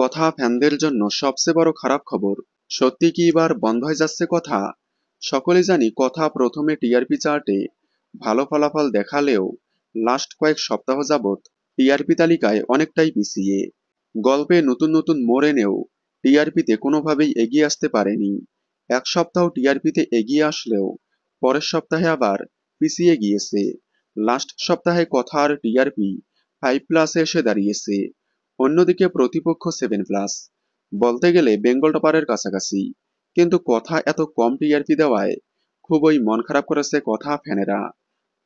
কথা ফ্যানদের জন্য সবচেয়ে বড় খারাপ খবর। সত্যি কি এবার বন্ধ হয়ে যাচ্ছে কথা? সকলে জানি কথা প্রথমে টিআরপি চার্টে ভালো ফলাফল দেখালেও লাস্ট কয়েক সপ্তাহ যাবৎ টিআরপি তালিকায় অনেকটাই পিছিয়ে। গল্পে নতুন নতুন মোড় এনেও টিআরপিতে কোনোভাবেই এগিয়ে আসতে পারেনি। এক সপ্তাহ টিআরপিতে এগিয়ে আসলেও পরের সপ্তাহে আবার পিছিয়ে গিয়েছে। লাস্ট সপ্তাহে কথার টিআরপি 5+ এসে দাঁড়িয়েছে। অন্যদিকে প্রতিপক্ষ 7+। বলতে গেলে বেঙ্গল টপারের কাছাকাছি। কিন্তু কথা এত কম টিআরপি দেওয়ায় খুবই মন খারাপ করেছে কথা ফ্যানেরা।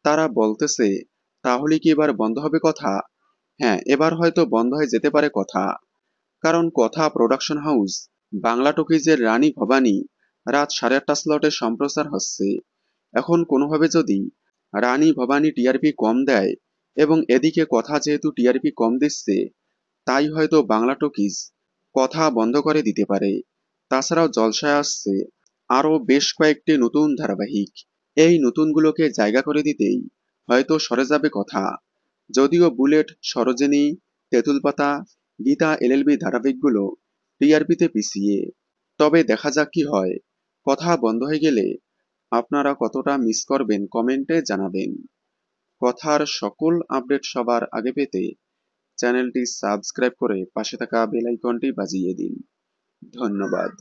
তারা বলতেছে, তাহলে কি এবার বন্ধ হবে কথা? হ্যাঁ, এবার হয়তো বন্ধ হয়ে যেতে পারে কথা। কারণ কথা প্রোডাকশন হাউস বাংলা টকিজের রানী ভবানী রাত 8:30 স্লটে সম্প্রচার হচ্ছে। এখন কোনোভাবে যদি রানী ভবানী টিআরপি কম দেয় এবং এদিকে কথা যেহেতু টিআরপি কম দিচ্ছে, তাই হয়তো বাংলা টকিজ কথা বন্ধ করে দিতে পারে। তাছাড়াও জলসায় আসছে আরও বেশ কয়েকটি নতুন ধারাবাহিক। এই নতুনগুলোকে জায়গা করে দিতেই হয়তো সরে যাবে কথা। যদিও বুলেট, সরোজিনী, তেঁতুল পাতা, গীতা এলএলবি ধারাবাহিকগুলো টিআরপিতে পিছিয়ে। তবে দেখা যাক কি হয়। কথা বন্ধ হয়ে গেলে আপনারা কতটা মিস করবেন কমেন্টে জানাবেন। কথার সকল আপডেট সবার আগে পেতে চ্যানেলটি সাবস্ক্রাইব করে পাশে থাকা বেল আইকনটি বাজিয়ে দিন। ধন্যবাদ।